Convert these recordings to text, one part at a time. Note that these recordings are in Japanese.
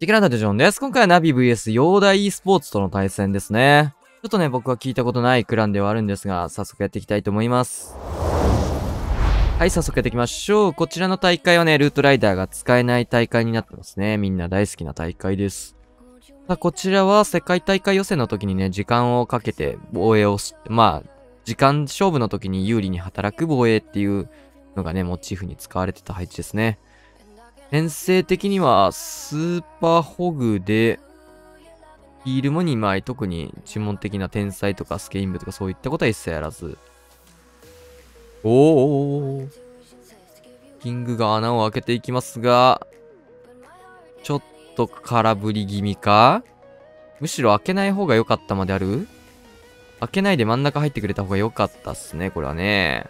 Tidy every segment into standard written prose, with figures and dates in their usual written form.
テキランダデジョンです。今回はナビ VS ヨーダ e スポーツとの対戦ですね。ちょっとね、僕は聞いたことないクランではあるんですが、早速やっていきたいと思います。はい、早速やっていきましょう。こちらの大会はね、ルートライダーが使えない大会になってますね。みんな大好きな大会です。さあ、こちらは世界大会予選の時にね、時間をかけて防衛を時間勝負の時に有利に働く防衛っていうのがね、モチーフに使われてた配置ですね。編成的には、スーパーホグで、ヒールも2枚、特に呪文的な天才とかスケイン部とかそういったことは一切やらず。おー。キングが穴を開けていきますが、ちょっと空振り気味か？むしろ開けない方が良かったまである？開けないで真ん中入ってくれた方が良かったっすね、これはね。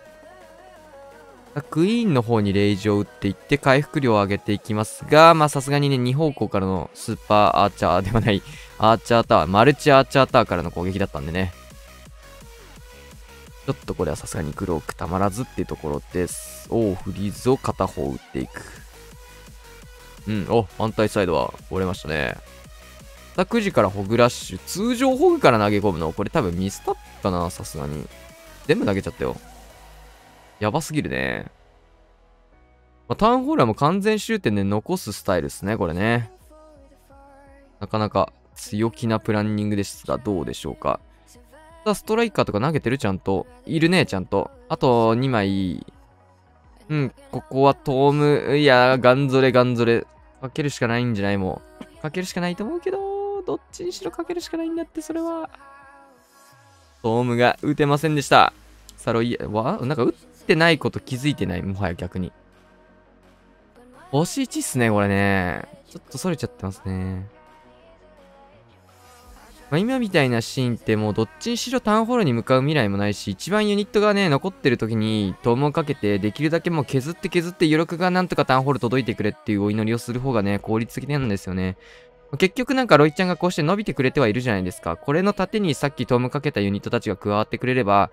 クイーンの方にレイジを打っていって回復量を上げていきますが、まあさすがにね、2方向からのスーパーアーチャーではない、アーチャータワー、マルチアーチャータワーからの攻撃だったんでね。ちょっとこれはさすがにクロークたまらずっていうところです。フリーズを片方打っていく。反対サイドは折れましたね。9時からホグラッシュ。通常ホグから投げ込むのこれ多分ミスったかな、さすがに。全部投げちゃったよ。やばすぎるね。タウンホールはもう完全終点で残すスタイルですね、これね。なかなか強気なプランニングですが、どうでしょうか。さあ、ストライカーとか投げてるちゃんと。いるね、ちゃんと。あと2枚。ここはトーム。いやー、ガンゾレ。かけるしかないんじゃない？もう。かけるしかないと思うけど、どっちにしろかけるしかないんだって、それは。トームが打てませんでした。サロイヤはなんか打ってないこと気づいてない、もはや逆に。星1っすね、これね。ちょっと逸れちゃってますね。今みたいなシーンってもうどっちにしろタウンホールに向かう未来もないし、一番ユニットがね、残ってる時にトームをかけて、できるだけもう削って余力がなんとかタウンホール届いてくれっていうお祈りをする方がね、効率的なんですよね。結局なんかロイちゃんがこうして伸びてくれてはいるじゃないですか。これの盾にさっきトームかけたユニットたちが加わってくれれば、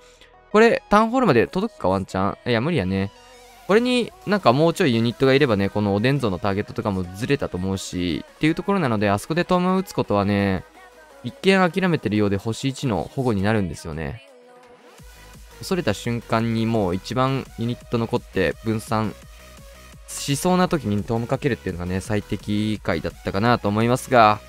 これタウンホールまで届くかワンチャン。いや、無理やね。これになんかもうちょいユニットがいればね、このおでん像のターゲットとかもずれたと思うし、っていうところなので、あそこでトームを打つことはね、一見諦めてるようで星1の保護になるんですよね。恐れた瞬間にもう一番ユニット残って分散しそうな時にトームかけるっていうのがね、最適解だったかなと思いますが、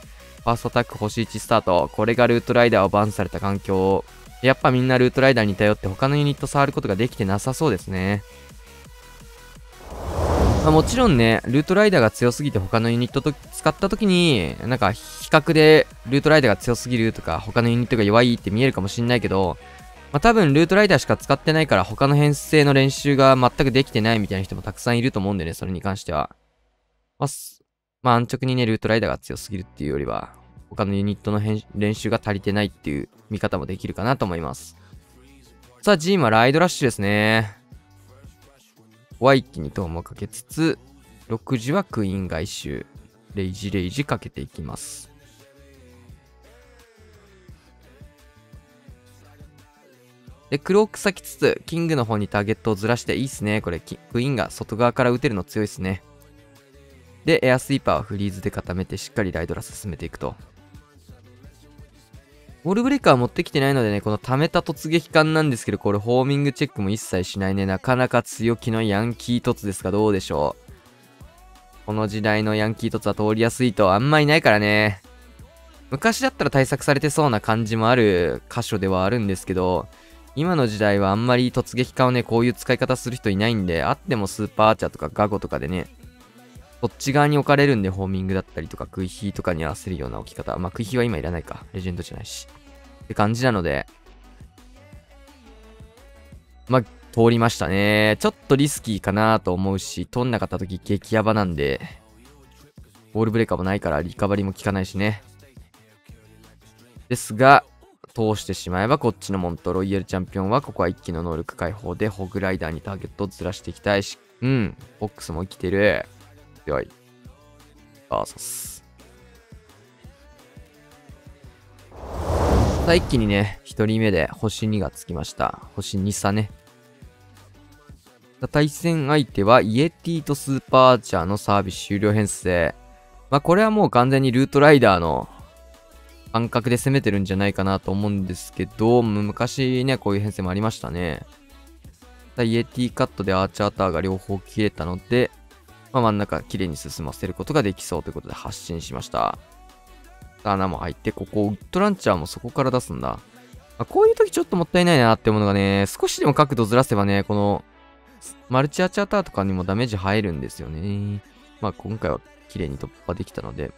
ファーストアタック星1スタート。これがルートライダーをバンされた環境。やっぱみんなルートライダーに頼って他のユニット触ることができてなさそうですね。もちろんね、ルートライダーが強すぎて他のユニットと使った時に、なんか比較でルートライダーが強すぎるとか他のユニットが弱いって見えるかもしんないけど、多分ルートライダーしか使ってないから他の編成の練習が全くできてないみたいな人もたくさんいると思うんでね、それに関しては。安直にね、ルートライダーが強すぎるっていうよりは、他のユニットの練習が足りてないっていう見方もできるかなと思います。さあ、ジーマライドラッシュですね。ワイキにトームをかけつつ、6時はクイーン外周。レイジかけていきます。で、クローク咲きつつ、キングの方にターゲットをずらしていいっすね。これ、クイーンが外側から打てるの強いっすね。で、エアスイーパーはフリーズで固めてしっかりライドラ進めていくと。ウォールブレイカー持ってきてないのでね、この溜めた突撃艦なんですけど、これホーミングチェックも一切しないね。なかなか強気のヤンキー凸ですがどうでしょう。この時代のヤンキー凸は通りやすいとあんまいないからね。昔だったら対策されてそうな感じもある箇所ではあるんですけど、今の時代はあんまり突撃艦をね、こういう使い方する人いないんで、あってもスーパーアーチャーとかガゴとかでね、こっち側に置かれるんで、ホーミングだったりとか、クイヒーとかに合わせるような置き方。クイヒーは今いらないか。レジェンドじゃないし。って感じなので、通りましたね。ちょっとリスキーかなと思うし、通んなかった時激ヤバなんで、ボールブレーカーもないからリカバリーも効かないしね。ですが、通してしまえばこっちのモントロイヤルチャンピオンはここは一気の能力解放でホグライダーにターゲットをずらしていきたいし、ボックスも生きてる。強い。バーサス。さあ一気にね、1人目で星2がつきました。星2差ね。対戦相手はイエティとスーパーアーチャーのサービス終了編成。まあこれはもう完全にルートライダーの感覚で攻めてるんじゃないかなと思うんですけど、昔ね、こういう編成もありましたね。イエティカットでアーチャーターが両方切れたので、まあ、真ん中綺麗に進ませることができそうということで発進しました。穴も入って、ここウッドランチャーもそこから出すんだ。まあ、こういう時ちょっともったいないなってものがね、少しでも角度ずらせばね、このマルチアーチャーターとかにもダメージ入るんですよね。まあ今回は綺麗に突破できたので。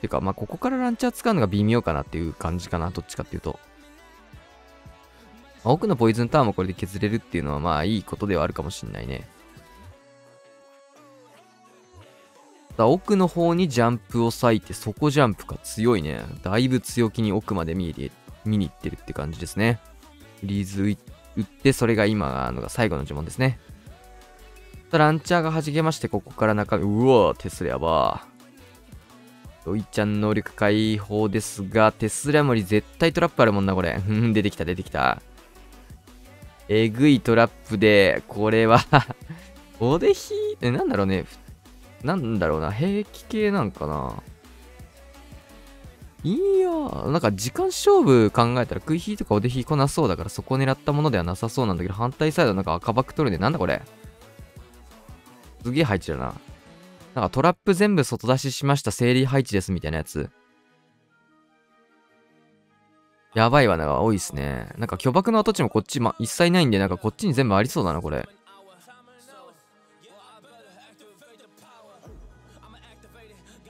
てか、まあここからランチャー使うのが微妙かなっていう感じかな。どっちかっていうと。奥のポイズンタワーもこれで削れるっていうのはまあいいことではあるかもしんないね。奥の方にジャンプを割いて、そこジャンプか強いね。だいぶ強気に奥まで見に行ってるって感じですね。フリーズ打って、それが今のが最後の呪文ですね。ランチャーが弾けまして、ここから中身、うわー、テスラやばー。ロイちゃん能力解放ですが、テスラより絶対トラップあるもんな、これ。出てきた、出てきた。えぐいトラップで、これはおでひなんだろうね。なんだろうな。兵器系なんかな。いやー、なんか時間勝負考えたら食い火とかおでひ来なそうだからそこを狙ったものではなさそうなんだけど、反対サイドなんか赤バック取るね。なんだこれ。すげえ配置だな。なんかトラップ全部外出ししました整理配置ですみたいなやつ。やばいわ、なんか多いっすね。なんか巨爆の跡地もこっち、一切ないんで、なんかこっちに全部ありそうだな、これ。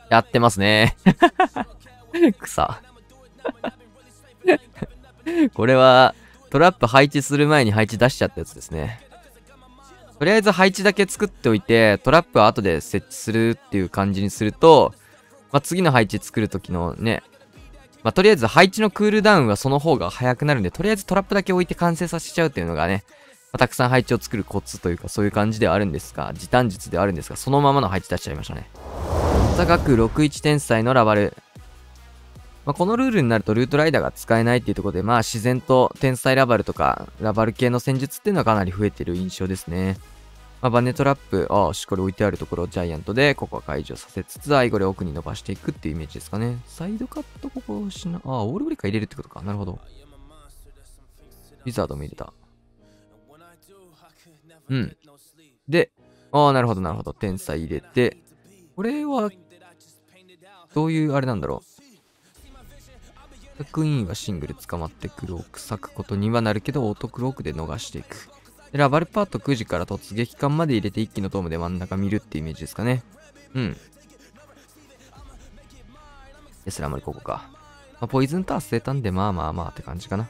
やってますね。草。これは、トラップ配置する前に配置出しちゃったやつですね。とりあえず配置だけ作っておいて、トラップは後で設置するっていう感じにすると、まあ、次の配置作るときのね、まあ、とりあえず配置のクールダウンはその方が早くなるんで、とりあえずトラップだけ置いて完成させちゃうっていうのがね、まあ、たくさん配置を作るコツというか、そういう感じではあるんですが、時短術ではあるんですが、そのままの配置出しちゃいましたね。高く61天才のラバル。まあ、このルールになるとルートライダーが使えないっていうところで、まあ自然と天才ラバルとか、ラバル系の戦術っていうのはかなり増えてる印象ですね。まあ、バネトラップ、しっかり置いてあるところをジャイアントで、ここは解除させつつ、アイゴレ奥に伸ばしていくっていうイメージですかね。サイドカットここをしな、オールブリッカー入れるってことか。なるほど。ウィザードも入れた。うん。で、なるほど、なるほど。天才入れて、これは、どういうあれなんだろう。クイーンはシングル捕まってクローク咲くことにはなるけど、オートクロークで逃していく。でラバルパート9時から突撃艦まで入れて一気のトームで真ん中見るってイメージですかね。うん。ですらあまりここか。まあ、ポイズンタワー捨てたんで、まあまあまあって感じかな。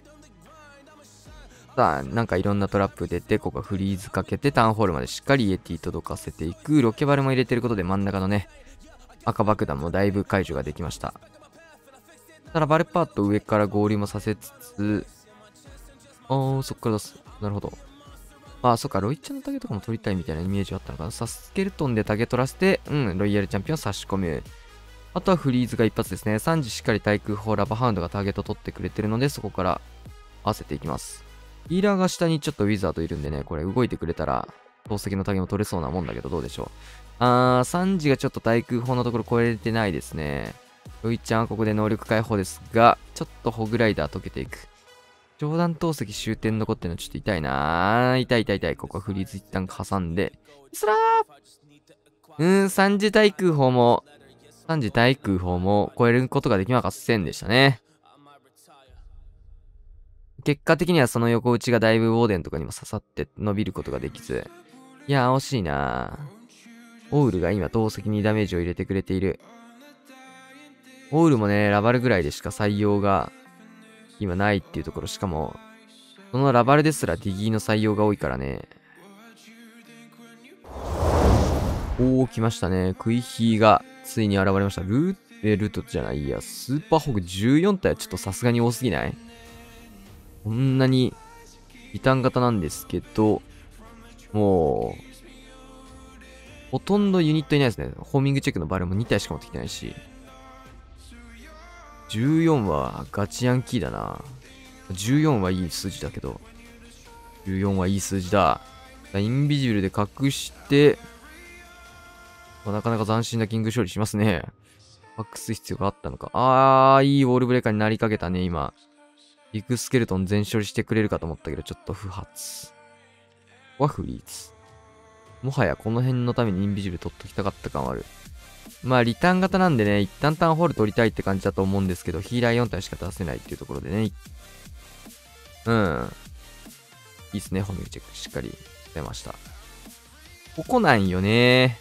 さあ、なんかいろんなトラップ出て、ここはフリーズかけて、タウンホールまでしっかりイエティ届かせていく。ロケバルも入れてることで真ん中のね、赤爆弾もだいぶ解除ができました。ただバルパート上から合流もさせつつ、そっから出す。なるほど。そっか、ロイちゃんのタゲとかも取りたいみたいなイメージあったのかな。スケルトンでタゲ取らせて、ロイヤルチャンピオン差し込む。あとはフリーズが一発ですね。3時しっかり対空砲ラバーハウンドがターゲット取ってくれてるので、そこから合わせていきます。ヒーラーが下にちょっとウィザードいるんでね、これ動いてくれたら、投石のタゲも取れそうなもんだけど、どうでしょう。3時がちょっと対空砲のところ超えれてないですね。ロイちゃんはここで能力解放ですが、ちょっとホグライダー溶けていく。上段投石終点残ってるのちょっと痛いなー。痛い痛い痛い。ここはフリーズ一旦挟んで。スラー3次対空砲も、3次対空砲も超えることができなかったせんでしたね。結果的にはその横打ちがだいぶウォーデンとかにも刺さって伸びることができず。いやー惜しいなー。オウルが今投石にダメージを入れてくれている。オウルもね、ラバルぐらいでしか採用が今ないっていうところ、しかも、そのラバルですらディギーの採用が多いからね。来ましたね。クイヒーがついに現れました。ルートじゃないや。スーパーホグ14体はちょっとさすがに多すぎない？こんなに、リターン型なんですけど、もう、ほとんどユニットいないですね。ホーミングチェックのバルも2体しか持ってきてないし。14はガチヤンキーだな。14はいい数字だけど。14はいい数字だ。インビジブルで隠して、なかなか斬新なキング勝利しますね。隠す必要があったのか。いいウォールブレーカーになりかけたね、今。ビッグスケルトン全処理してくれるかと思ったけど、ちょっと不発。ここはフリーズ。もはやこの辺のためにインビジブル取っときたかった感はある。まあ、リターン型なんでね、一旦ターンホール取りたいって感じだと思うんですけど、ヒーラー4体しか出せないっていうところでね。うん。いいっすね、ホームチェックしっかり出ました。ここなんよね。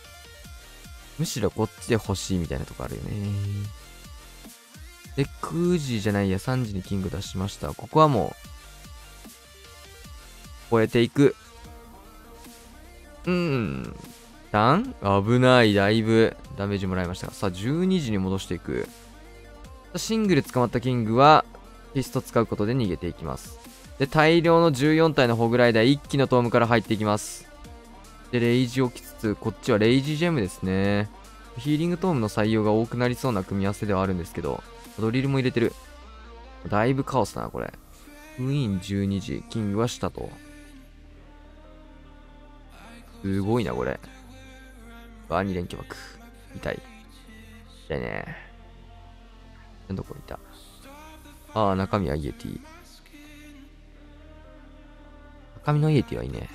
むしろこっちで欲しいみたいなとこあるよね。で、9時じゃないや、3時にキング出しました。ここはもう、超えていく。危ない、だいぶダメージもらいましたが。さあ、12時に戻していく。シングル捕まったキングは、ピスト使うことで逃げていきます。で、大量の14体のホグライダー、一気のトームから入っていきます。で、レイジ置きつつ、こっちはレイジジェムですね。ヒーリングトームの採用が多くなりそうな組み合わせではあるんですけど、ドリルも入れてる。だいぶカオスだな、これ。ウィーン12時、キングは下と。すごいな、これ。バーニ連挙幕。痛い。痛いね。どこいた？中身はイエティ。中身のイエティはいいね。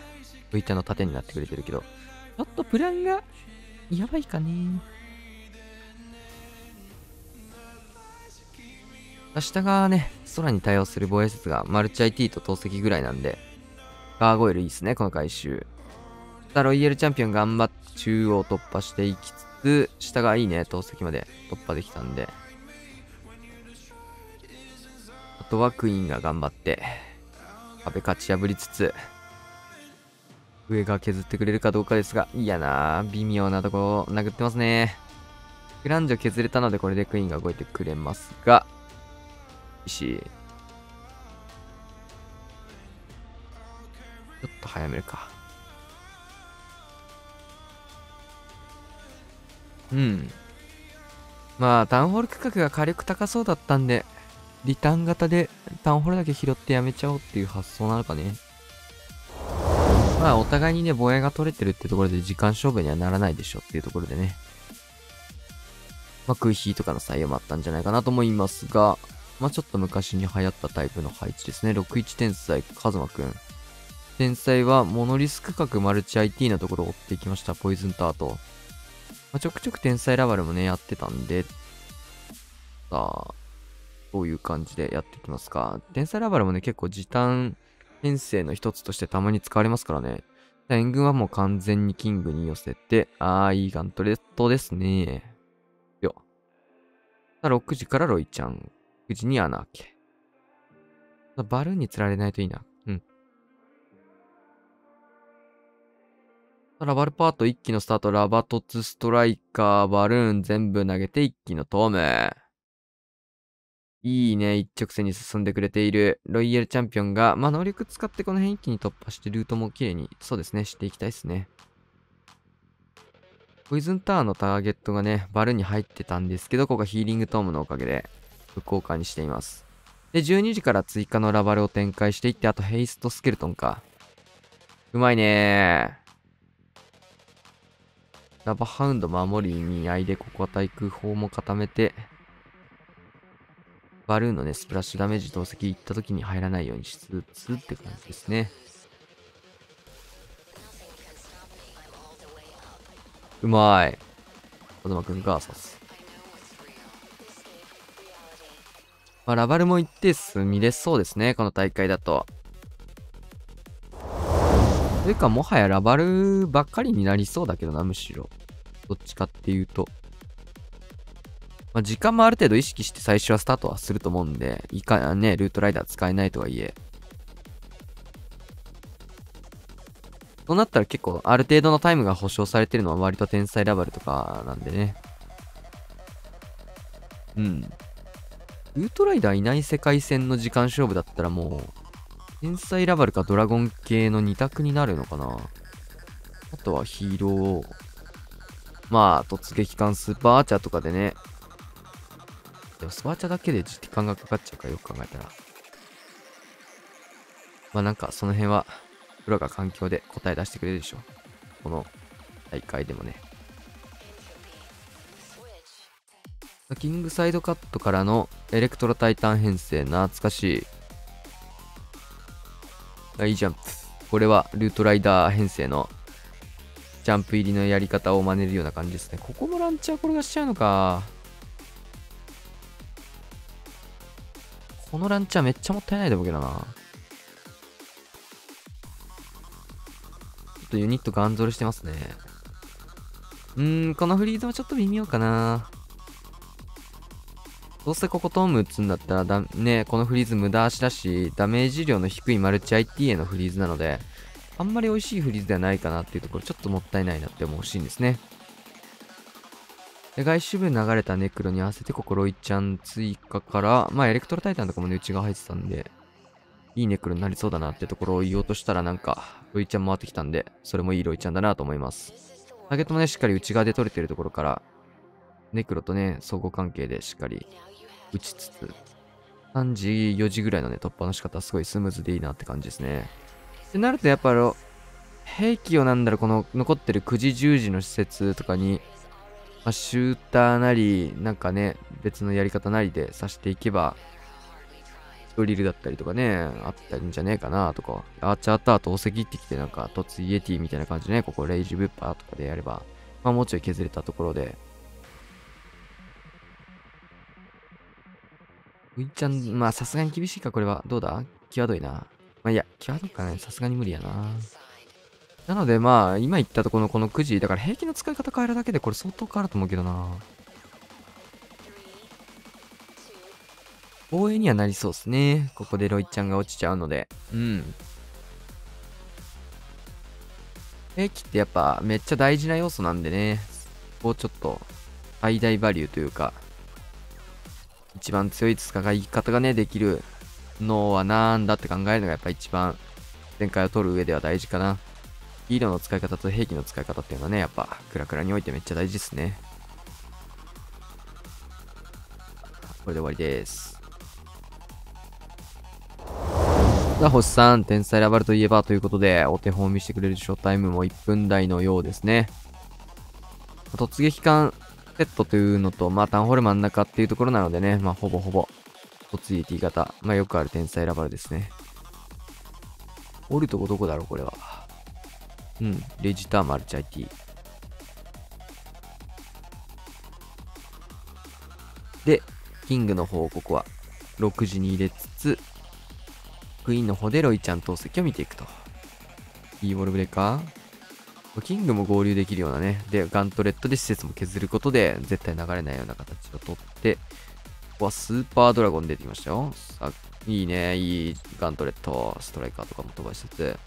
ブイタの盾になってくれてるけど、ちょっとプランが、やばいかね。下がね、空に対応する防衛説がマルチ IT と投石ぐらいなんで、ガーゴイルいいっすね、この回収。ロイヤルチャンピオン頑張って中央突破していきつつ、下がいいね、投石まで突破できたんで。あとはクイーンが頑張って、壁勝ち破りつつ、上が削ってくれるかどうかですが、いやなぁ、微妙なところを殴ってますね。グランジョ削れたのでこれでクイーンが動いてくれますが、ちょっと早めるか。まあ、タウンホール区画が火力高そうだったんで、リターン型でタウンホールだけ拾ってやめちゃおうっていう発想なのかね。まあ、お互いにね、防衛が取れてるってところで時間勝負にはならないでしょっていうところでね。まあ、空飛とかの採用もあったんじゃないかなと思いますが、まあ、ちょっと昔に流行ったタイプの配置ですね。61天才、カズマくん。天才はモノリス区画マルチ IT のところを追っていきました。ポイズンタート。まあ、ちょくちょく天才ラバルもね、やってたんで、さあ、どういう感じでやっていきますか。天才ラバルもね、結構時短編成の一つとしてたまに使われますからね。援軍はもう完全にキングに寄せて、いいガントレットですね。よ。6時からロイちゃん。9時にアナーケ。バルーンに釣られないといいな。ラバルパート1機のスタート、ラバトツストライカー、バルーン全部投げて1機のトーム。いいね、一直線に進んでくれているロイヤルチャンピオンが、まあ、能力使ってこの辺一気に突破してルートも綺麗に、そうですね、していきたいですね。ポイズンタワーのターゲットがね、バルーンに入ってたんですけど、ここがヒーリングトームのおかげで、無効化にしています。で、12時から追加のラバルを展開していって、あとヘイストスケルトンか。うまいねー。ラバハウンド守りに合いで、ここは対空砲も固めて、バルーンのね、スプラッシュダメージ投石行った時に入らないようにしつつって感じですね。うまい。小玉くんが刺す。まあ、ラバルも一定数見れそうですね、この大会だと。というか、もはやラバルばっかりになりそうだけどな、むしろ。どっちかっていうと。まあ、時間もある程度意識して最初はスタートはすると思うんで、いかね、ルートライダー使えないとはいえ。そうなったら結構、ある程度のタイムが保証されてるのは割と天才ラバルとかなんでね。ルートライダーいない世界線の時間勝負だったらもう、天才ラバルかドラゴン系の2択になるのかな。あとはヒーロー。まあ、突撃艦スーパーアーチャーとかでね。でもスパーチャーだけで時間がかかっちゃうからよく考えたら。まあなんかその辺は、プロが環境で答え出してくれるでしょ。この大会でもね。キングサイドカットからのエレクトロタイタン編成、懐かしい。いいジャンプ。これはルートライダー編成のジャンプ入りのやり方を真似るような感じですね。ここもランチャー転がしちゃうのか。このランチャーめっちゃもったいないと思うけどな。ちょっとユニットガンゾルしてますね。このフリーズもちょっと微妙かな。どうせここトーム打つんだったらね、このフリーズ無駄足だし、ダメージ量の低いマルチ IT へのフリーズなので、あんまり美味しいフリーズではないかなっていうところ、ちょっともったいないなって思うシーンですね。で、外周部に流れたネクロに合わせて、ここロイちゃん追加から、エレクトロタイタンとかもね、内側入ってたんで、いいネクロになりそうだなってところを言おうとしたら、なんか、ロイちゃん回ってきたんで、それもいいロイちゃんだなと思います。ターゲットもね、しっかり内側で取れてるところから、ネクロとね、相互関係でしっかり打ちつつ、3時、4時ぐらいのね、突破の仕方、すごいスムーズでいいなって感じですね。ってなると、やっぱ兵器をこの残ってる9時、10時の施設とかに、シューターなり、なんかね、別のやり方なりで刺していけば、ドリルだったりとかね、あったんじゃねえかなとか、アーチャーターと宝石行ってきて、なんか、突イエティみたいな感じでね、ここレイジブッパーとかでやれば、もうちょい削れたところで、ウィちゃん、さすがに厳しいか、これは。どうだ際どいな。いや、際どいかね、さすがに無理やな。なので今言ったところのこの9時、だから兵器の使い方変えるだけでこれ相当変わると思うけどな。防衛にはなりそうですね。ここでロイちゃんが落ちちゃうので。兵器ってやっぱめっちゃ大事な要素なんでね。こうちょっと最大バリューというか、一番強い使い方がね、できるのはなんだって考えるのがやっぱ一番前回を取る上では大事かな。ヒーローの使い方と兵器の使い方っていうのはね、やっぱクラクラにおいてめっちゃ大事ですね。これで終わりです。星さん、天才ラバルといえばということで、お手本を見せてくれるショータイムも1分台のようですね。突撃艦セットというのと、タウンホール真ん中っていうところなのでね、ほぼほぼ、突撃型。よくある天才ラバルですね。おるとこどこだろう、これは。レジターマルチ IT。で、キングの方、ここは、6時に入れつつ、クイーンの方でロイちゃん投石を見ていくと。いいボールブレーカー。キングも合流できるようなね。で、ガントレットで施設も削ることで、絶対流れないような形をとって、ここはスーパードラゴン出てきましたよ。さあ、いいね。いいガントレット、ストライカーとかも飛ばしつつ。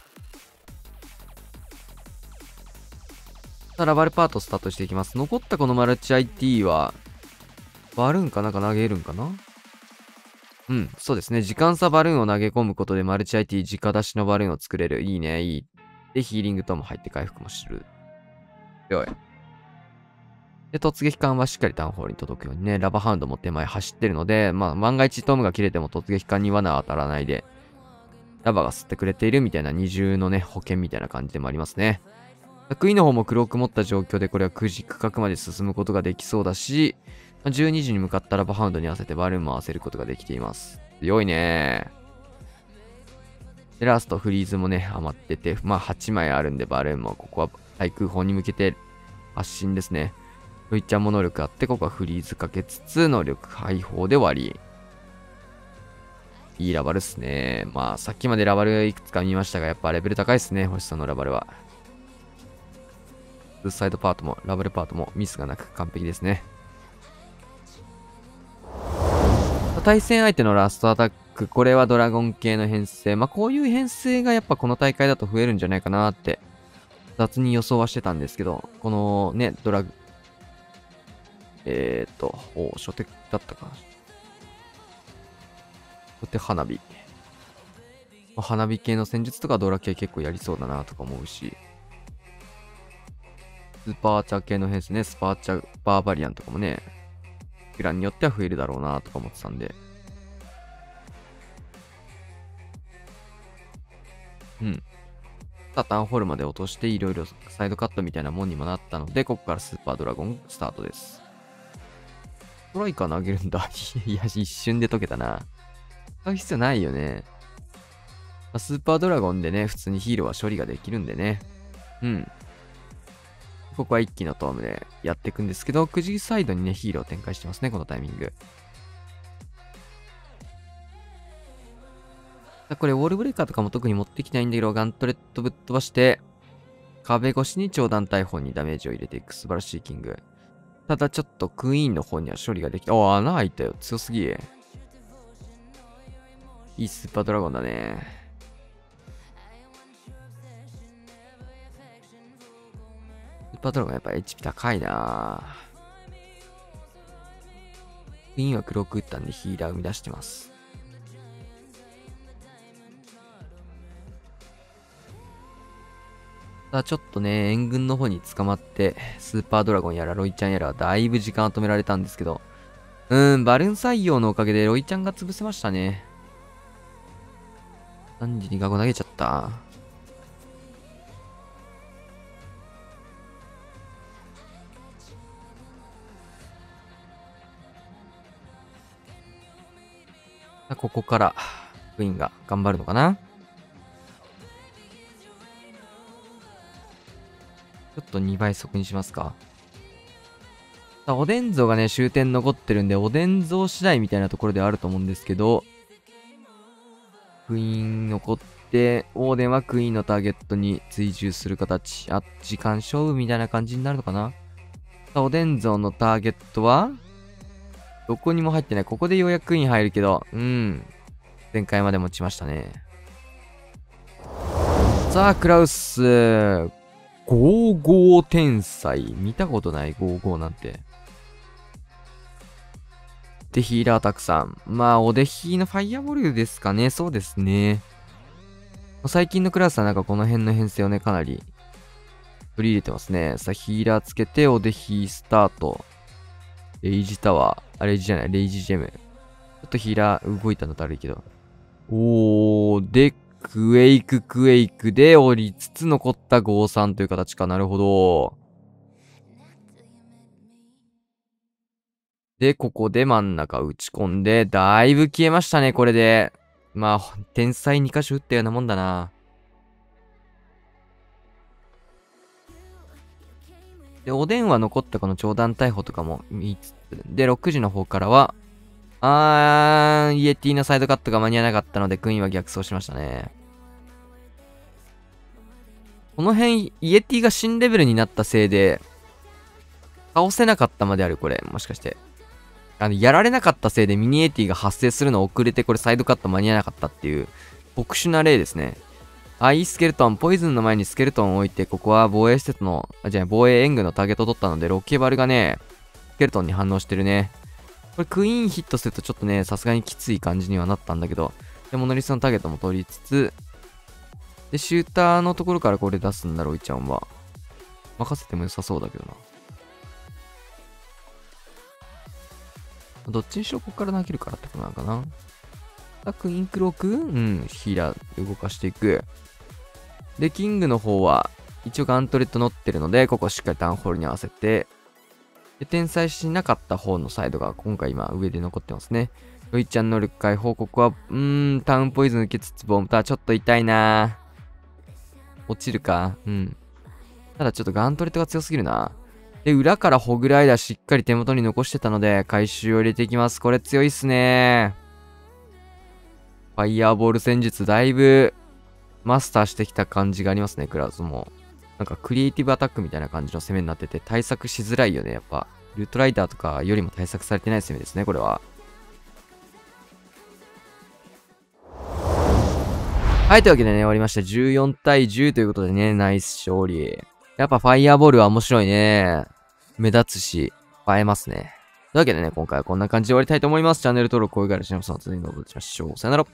さあ、ラバルパートスタートしていきます。残ったこのマルチ IT は、バルーンかなんか投げるんかな。そうですね。時間差バルーンを投げ込むことでマルチ IT 直出しのバルーンを作れる。いいね、いい。で、ヒーリングとも入って回復もする。よい。で、突撃艦はしっかりタウンホールに届くようにね、ラバハウンドも手前走ってるので、万が一トムが切れても突撃艦に罠は当たらないで、ラバが吸ってくれているみたいな二重のね、保険みたいな感じでもありますね。クイーンの方も黒く持った状況で、これは9時区画まで進むことができそうだし、12時に向かったラバハウンドに合わせてバルーンも合わせることができています。強いねー。で、ラストフリーズもね、余ってて、8枚あるんで、バルーンも、ここは対空砲に向けて発進ですね。ロイちゃんも能力あって、ここはフリーズかけつつ、能力配砲で終わり。いいラバルっすね。さっきまでラバルいくつか見ましたが、やっぱレベル高いっすね、星さんのラバルは。ツーサイドパートも、ラバルパートもミスがなく完璧ですね。対戦相手のラストアタック、これはドラゴン系の編成。こういう編成がやっぱこの大会だと増えるんじゃないかなって、雑に予想はしてたんですけど、このね、初手だったかな。初手花火。花火系の戦術とかドラ系結構やりそうだなとか思うし、スーパーチャー系の編成ね、スパーチャーバーバリアンとかもね、プランによっては増えるだろうなとか思ってたんで。タウンホールまで落としていろいろサイドカットみたいなもんにもなったので、ここからスーパードラゴンスタートです。ストライカー投げるんだ。いや、一瞬で解けたな。使う必要ないよね。まあ、スーパードラゴンでね、普通にヒーローは処理ができるんでね。うん。ここは一気のトームでやっていくんですけど、9時サイドにね、ヒーローを展開してますね、このタイミング。これ、ウォールブレーカーとかも特に持ってきないんだけど、ガントレットぶっ飛ばして、壁越しに長弾大砲にダメージを入れていく素晴らしいキング。ただちょっとクイーンの方には処理ができた。あ、穴開いたよ。強すぎ。いいスーパードラゴンだね。スーパードラゴンやっぱ HP 高いな。クイーンは黒く打ったんでヒーラー生み出してます。ただちょっとね、援軍の方に捕まって、スーパードラゴンやらロイちゃんやらだいぶ時間を止められたんですけど、バルーン採用のおかげでロイちゃんが潰せましたね。何時にガゴ投げちゃった。ここから、クイーンが頑張るのかな。ちょっと2倍速にしますか。おでん像がね、終点残ってるんで、おでん像次第みたいなところではあると思うんですけど、クイーン残って、オーデンはクイーンのターゲットに追従する形。時間勝負みたいな感じになるのかな。おでん像のターゲットは、どこにも入ってない。ここでようやくクイーン入るけど、前回まで持ちましたね。さあ、クラウス。55天才。見たことない、55なんて。で、ヒーラーたくさん。まあ、おでひのファイアボールですかね。そうですね。最近のクラスはなんかこの辺の編成をね、かなり取り入れてますね。さあ、ヒーラーつけて、おでひスタート。レイジタワー。レイジじゃない、レイジジェム。ちょっとヒーラー動いたのだるいけど。で、クエイクで降りつつ残った5-3という形か。なるほど。で、ここで真ん中打ち込んで、だいぶ消えましたね、これで。まあ、天才2箇所打ったようなもんだな。で、おでんは残ったこの長弾逮捕とかも見つつ。で、6時の方からは、イエティのサイドカットが間に合わなかったので、クイーンは逆走しましたね。この辺、イエティが新レベルになったせいで、倒せなかったまである、これ。もしかして。やられなかったせいでミニエティが発生するの遅れて、これサイドカット間に合わなかったっていう、特殊な例ですね。いいスケルトン。ポイズンの前にスケルトンを置いて、ここは防衛施設の、防衛援軍のターゲットを取ったので、ロケバルがね、スケルトンに反応してるね。これクイーンヒットするとちょっとね、さすがにきつい感じにはなったんだけど、で、モノリスのターゲットも取りつつ、で、シューターのところからこれ出すんだろう、いちゃんは。任せても良さそうだけどな。どっちにしろここから投げるからってことなのかな。クイーンクロークヒーラー動かしていく。で、キングの方は、一応ガントレット乗ってるので、ここしっかりタウンホールに合わせて、で、転載しなかった方のサイドが今回今上で残ってますね。ロイちゃん能力解放。ここは、タウンポイズン受けつつボム。ただちょっと痛いな。落ちるか。ただちょっとガントレットが強すぎるな。で、裏からホグライダーしっかり手元に残してたので、回収を入れていきます。これ強いっすね。ファイヤーボール戦術だいぶマスターしてきた感じがありますね、クラウスも。なんかクリエイティブアタックみたいな感じの攻めになってて、対策しづらいよね、やっぱ。ルートライダーとかよりも対策されてない攻めですね、これは。はい、というわけでね、終わりました。14対10ということでね、ナイス勝利。やっぱファイヤーボールは面白いね。目立つし、映えますね。というわけでね、今回はこんな感じで終わりたいと思います。チャンネル登録、高評価、シナプスの続きに戻りましょう。さよなら。